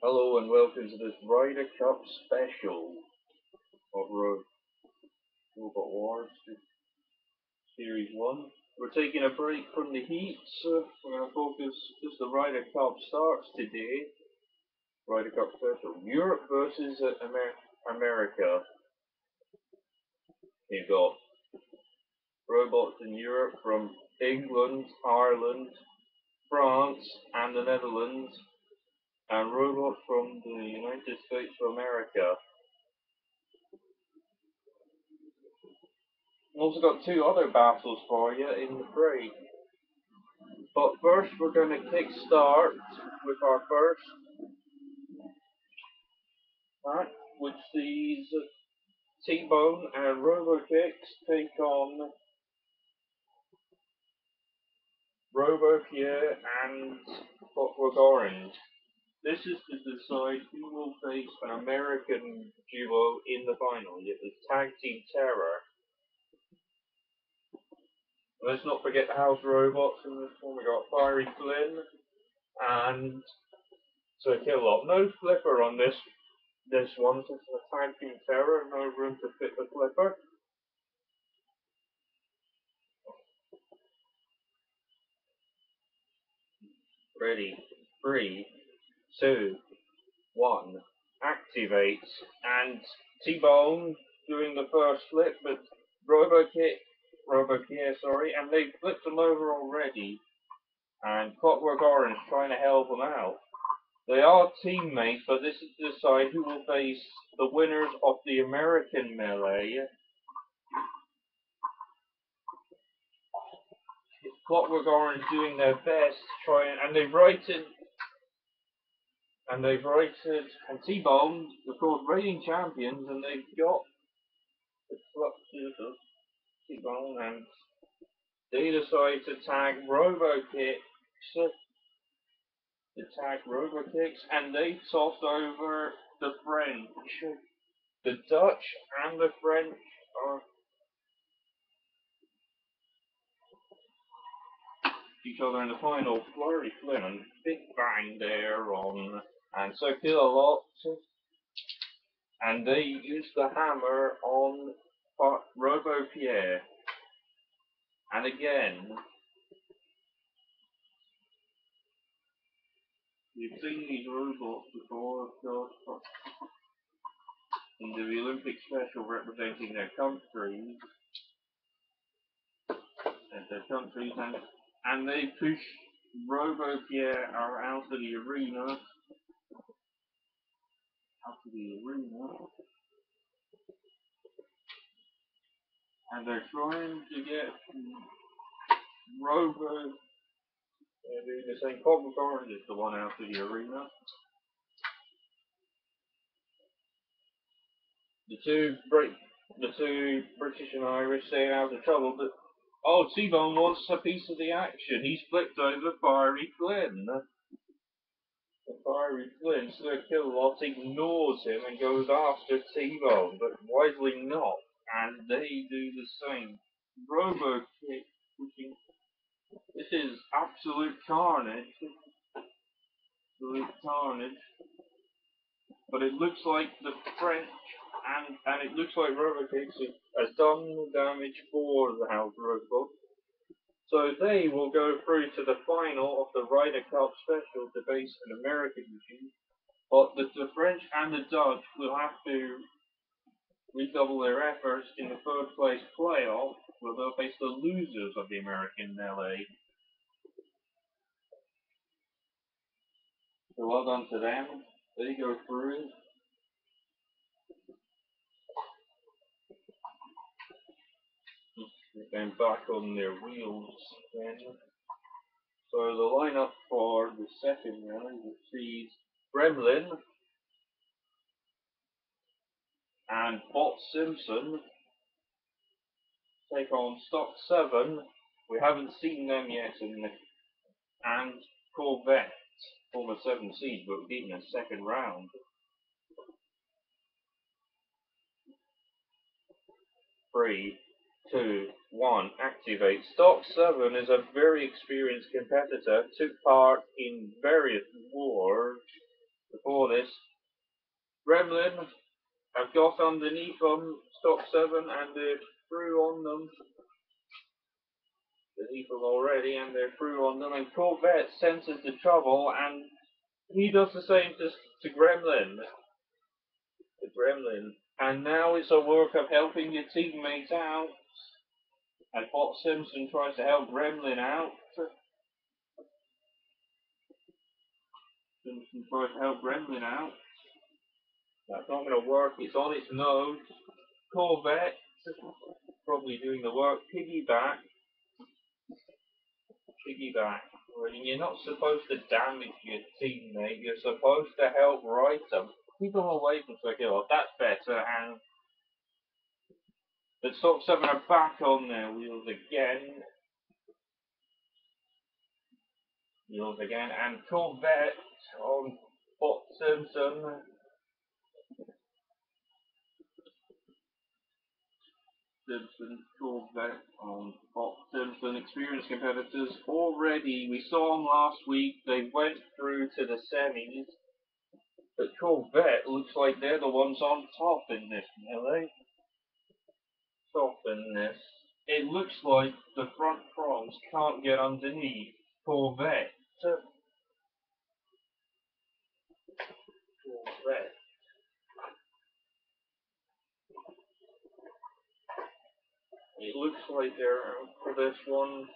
Hello and welcome to this Ryder Cup Special of Robot Wars Series 1. We're taking a break from the heat, so we're going to focus just the Ryder Cup starts today. Ryder Cup Special. Europe versus America. You've got robots in Europe from England, Ireland, France and the Netherlands, and robots from the United States of America. We've also got two other battles for you in the break. But first we're going to kick start with our first match, which sees T-Bone and Robokicks take on Robopierre and Clockwork Orange. This is to decide who will face an American duo in the final. It is Tag Team Terror. Let's not forget the house robots in this one. We got Fiery Flynn and Killock. No flipper on this one, since it's a Tag Team Terror, no room to fit the flipper. Ready, 3, 2, 1, activates, and T-Bone doing the first flip, but Robopierre, and they flipped him over already, and Clockwork Orange trying to help them out. They are teammates, but this is to decide who will face the winners of the American melee. Clockwork Orange doing their best, and T-Bone, of course, reigning champions, and they've got the clutches of T-Bone, and they decide to tag Robokicks, and they toss over the French. The Dutch and the French are each other in the final. Flurry Flynn and Big Bang there on, and so kill a lot, and they use the hammer on Robopierre, and again we've seen these robots before, of course, in the Olympic Special representing their countries, and they push Robopierre out of the arena. And they're trying to get doing the same. Clockwork Orange is the one out of the arena. The two British and Irish stay out of trouble, but T-Bone wants a piece of the action. He's flipped over Fiery Flynn. The Fiery Flynn, so Killock ignores him and goes after T-Bone, but wisely not, and they do the same. Robokick pushing. This is absolute carnage. But it looks like the French and it looks like Robokicks has done damage for the house robot. So they will go through to the final of the Ryder Cup Special to face an American machine. But the French and the Dutch will have to redouble their efforts in the third place playoff, where they'll face the losers of the American melee. So well done to them. They go through. Then back on their wheels then. So the lineup for the second round sees Gremlin and Bot Simpson take on Stock 7. We haven't seen them yet and Corvette, former 7 seed, but beaten in the second round. Three, 2, 1, activate. Stock 7 is a very experienced competitor, took part in various wars, the before this. Gremlin have got underneath them, stock 7, and they're through on them. Underneath them already, and they're through on them. And Corvette senses the trouble, and he does the same to Gremlin. The Gremlin. And now it's a work of helping your teammates out. And Bot Simpson tries to help Gremlin out. Simpson tries to help Gremlin out. That's not going to work. It's on its nose. Corvette probably doing the work. Piggyback. Well, you're not supposed to damage your teammate. You're supposed to help right them. Keep them away from Psycho. That's better. And the Stock 7 are back on their wheels again. And Corvette on Bot Simpson. Corvette on Bot Simpson. Experienced competitors already. We saw them last week. They went through to the semis. But Corvette looks like they're the ones on top in this, melee. Top in this. It looks like the front prongs can't get underneath Corvette. It looks like they're out for this one.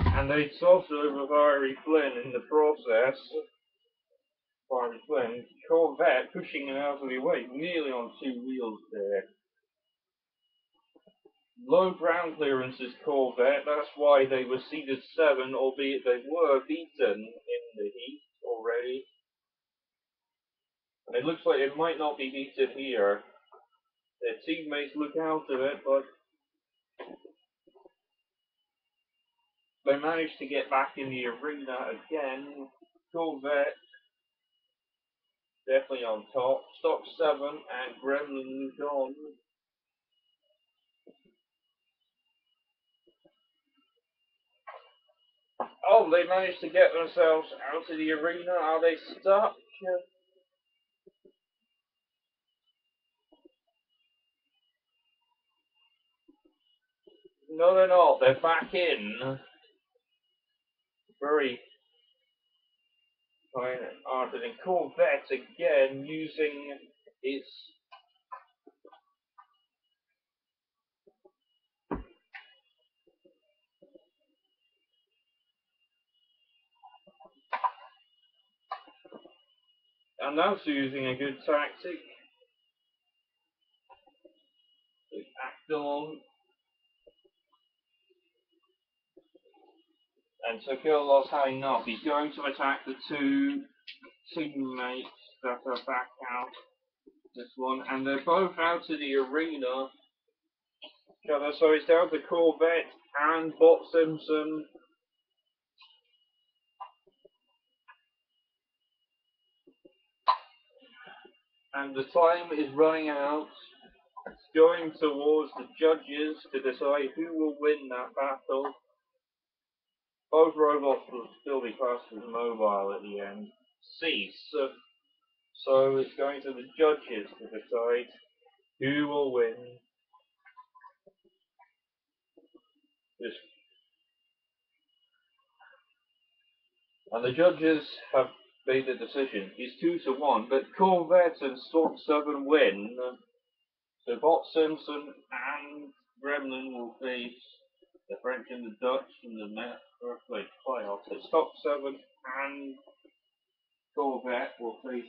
And they tossed over Fiery Flynn in the process. Fiery Flynn. Corvette pushing him out of the way, nearly on 2 wheels there. Low ground clearance is Corvette, that's why they were seeded 7, albeit they were beaten in the heat already. And it looks like it might not be beaten here. Their teammates look out of it, but they managed to get back in the arena again. Corvette definitely on top. Stock 7 and Gremlin moved on. Oh, they managed to get themselves out of the arena. Are they stuck? No, they're not. They're back in. Very fine-hearted. And Corvette again using its and that's using a good tactic. It's Actilon. And so Killos had enough. He's going to attack the 2 teammates that are back out. This one. And they're both out of the arena. So it's down to Corvette and Bot Simpson. And the time is running out. It's going towards the judges to decide who will win that battle. Both robots will still be classed as mobile at the end. Cease. So it's going to the judges to decide who will win. And the judges have made the decision. It's 2-1, but Corvette and Stock 7 win. So Bot Simpson and Gremlin will face the French and the Dutch in the Earthquake playoffs. So Stock 7 and Corvette will face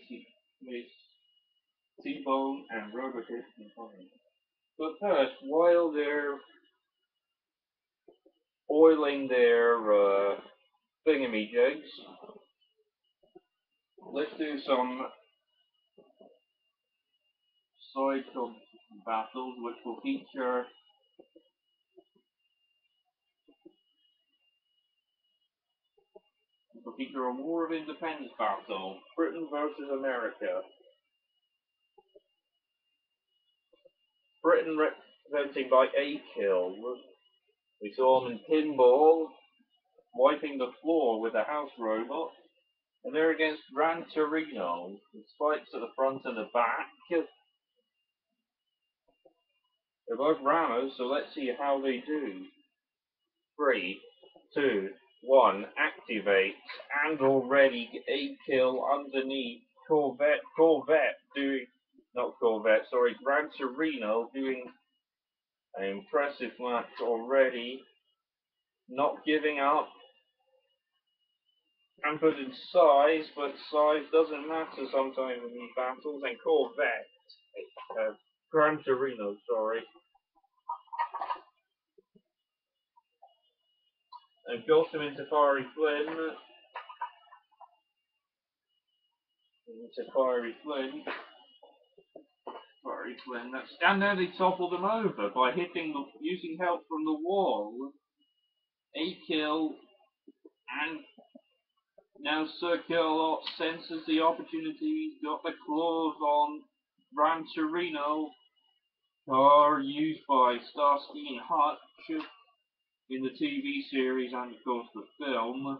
T-Bone and Robokicks in the final. But first, while they're oiling their thingamajigs, let's do some side battles, which will feature a War of Independence battle, Britain versus America. Britain representing by A-Kill. We saw them in pinball. wiping the floor with a house robot. And they're against Gran Torino, with spikes at the front and the back. They're both rammers, so let's see how they do. 3, 2, 1, activate, and already a kill underneath. Corvette doing, not Corvette, sorry, Gran Torino doing an impressive match already, not giving up. And put in size, but size doesn't matter sometimes in these battles. And Corvette, Gran Torino, sorry, and got him into Fiery Flynn. And then they toppled him over by using help from the wall. A kill, and now Circulot senses the opportunity. He's got the claws on Gran Torino, car used by Starsky and Hutch in the TV series and of course the film.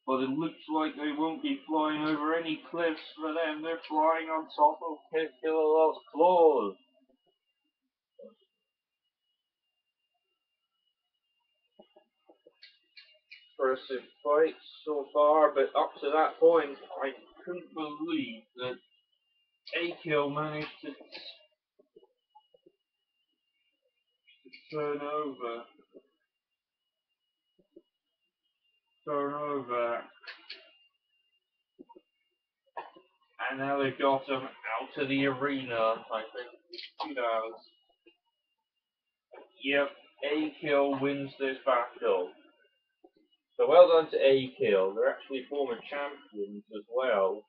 But it looks like they won't be flying over any cliffs for them. They're flying on top of Circulot's claws. Impressive fight so far, but up to that point, I couldn't believe that A-Kill managed to turn over, and now they've got him out of the arena. I think, yep, A-Kill wins this battle. So well done to A-Kill. They're actually former champions as well.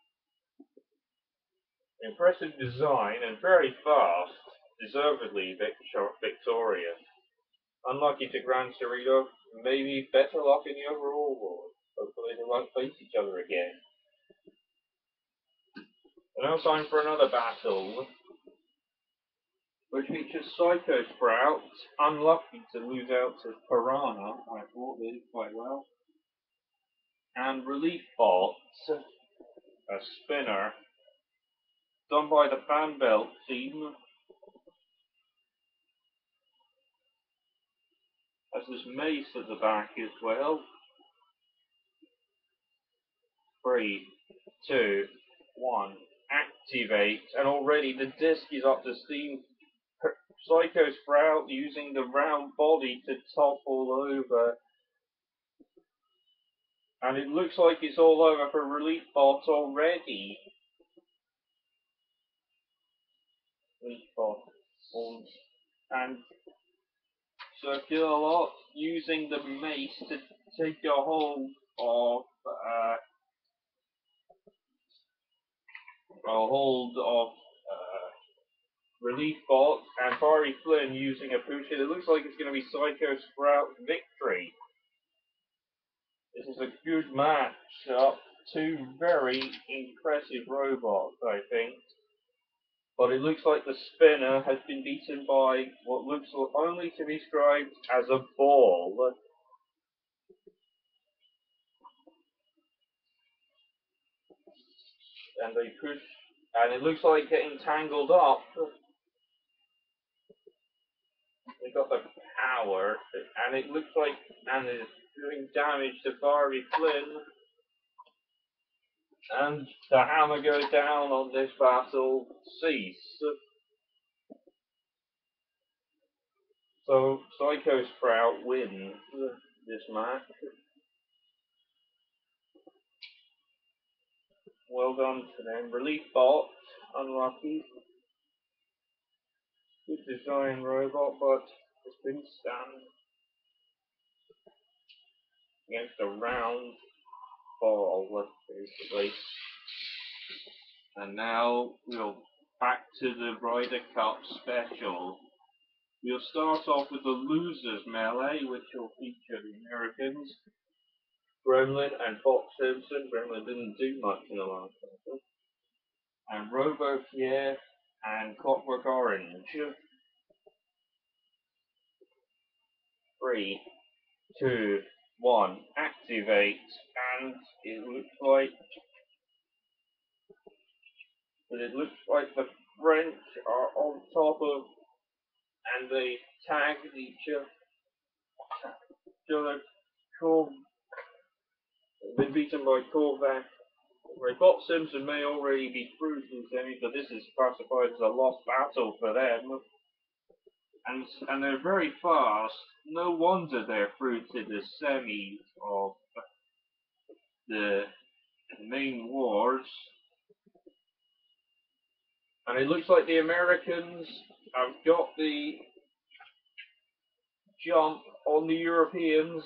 Impressive design and very fast. Deservedly victorious. Unlucky to Gran Torino. Maybe better luck in the overall war. Hopefully they won't face each other again. And now time for another battle, which features Psychosprout, unlucky to lose out to Piranha. I thought they did quite well. And Reliefbot, a spinner, done by the Fan Belt team. Has this mace at the back as well. 3, 2, 1, activate, and already the disc is up to steam. Psychosprout using the round body to topple over. And it looks like it's all over for Reliefbot already. And Circulot using the mace to take a hold of Reliefbot, and Fiery Flynn using a push. It looks like it's going to be Psychosprout's victory. This is a good match up. Two very impressive robots, I think. But it looks like the spinner has been beaten by what looks only to be described as a ball. And they push, and it looks like getting tangled up. They got the power, and it looks like, and it's doing damage to Fiery Flynn. And the hammer goes down on this battle. Cease. So Psychosprout wins this match. Well done to them. Reliefbot, unlucky. Good design robot, but it's been stunned against a round ball, basically. And now we'll back to the Ryder Cup Special. We'll start off with the losers melee, which will feature the Americans, Gremlin and Fox Simpson. Gremlin didn't do much in the last battle. And Robopierre and Clockwork Orange. 3, 2, 1, activate, and it looks like the French are on top of, and they tagged each other. Been beaten by Corvette. Robot Simpson may already be through to the semi, but this is classified as a lost battle for them. And they're very fast. No wonder they're through to the semis of the main wars. And it looks like the Americans have got the jump on the Europeans.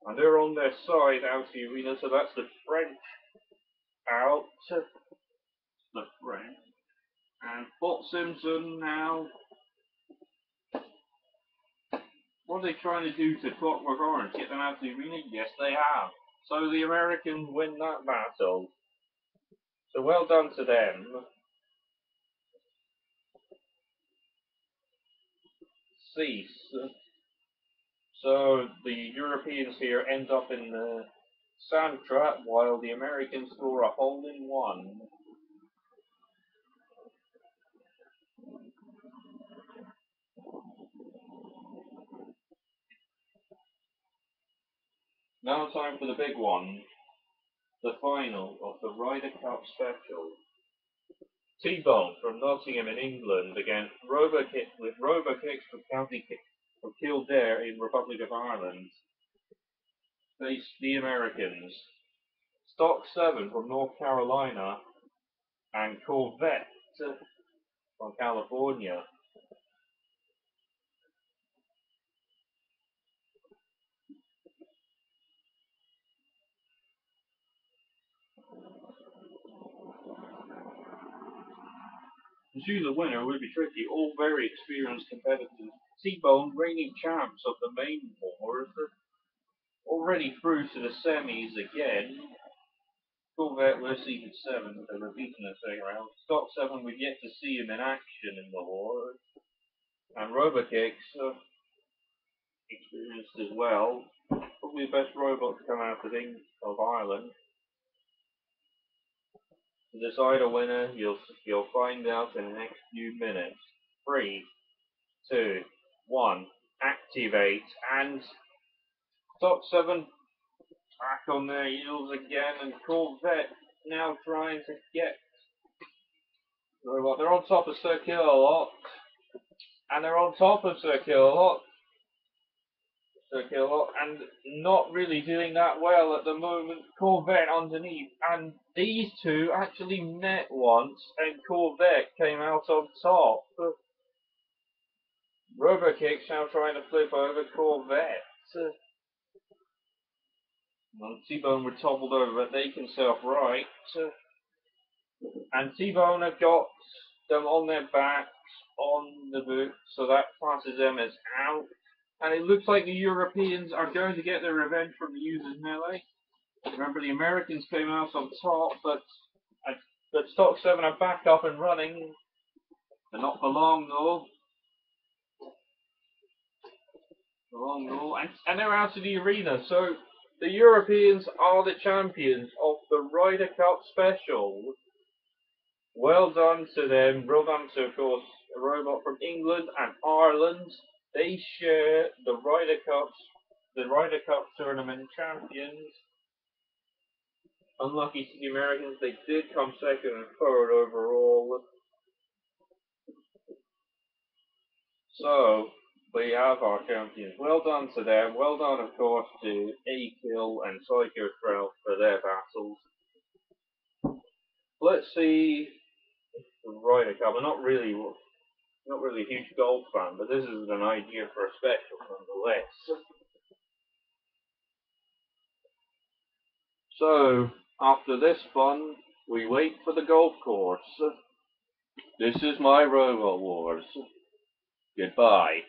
And they're on their side out of the arena, so that's the French out. The French. And Bot Simpson now. What are they trying to do to Clockwork Orange? Get them out of the arena? Yes, they have. So the Americans win that battle. So well done to them. Cease. So the Europeans here end up in the sand trap while the Americans score a hole-in-one. Now time for the big one. The final of the Ryder Cup Special. T-Bone from Nottingham in England against Robokicks from Kildare in Republic of Ireland. Face the Americans. Stock 7 from North Carolina and Corvette from California. To choose a winner would be tricky, all very experienced competitors. T-Bone, reigning champs of the main wars, already through to the semis again. Corvette were seeded 7th, they were beaten in the second round. Stock 7, we've yet to see him in action in the war. And Robokicks, experienced as well. Probably the best robot to come out of Ireland. To decide a winner, you'll find out in the next few minutes. 3, 2, 1, activate, and Stock 7 back on their heels again, and Corvette now trying to get the robot. They're on top of Sir Kill-A-Lot, and they're on top of Sir Kill-A-Lot. And not really doing that well at the moment. Corvette underneath, and these two actually met once, and Corvette came out on top. Robokicks now trying to flip over Corvette. And T-Bone were toppled over, but they can self-right. And T-Bone have got them on their backs on the boot, so that classes them as out. And it looks like the Europeans are going to get their revenge from the users melee. Remember, the Americans came out on top, but Stock 7 are back up and running. They're not for long though. And they're out of the arena. So the Europeans are the champions of the Ryder Cup Special. Well done to them. Well done to, of course, a robot from England and Ireland. They share the Ryder Cup tournament champions. Unlucky to the Americans, they did come second and third overall. So we have our champions. Well done to them. Well done, of course, to A-Kill and Psychosprout for their battles. Let's see the Ryder Cup. I'm not really a huge golf fan, but this is an idea for a special nonetheless. So, after this fun, we wait for the golf course. This is my Robot Wars. Goodbye.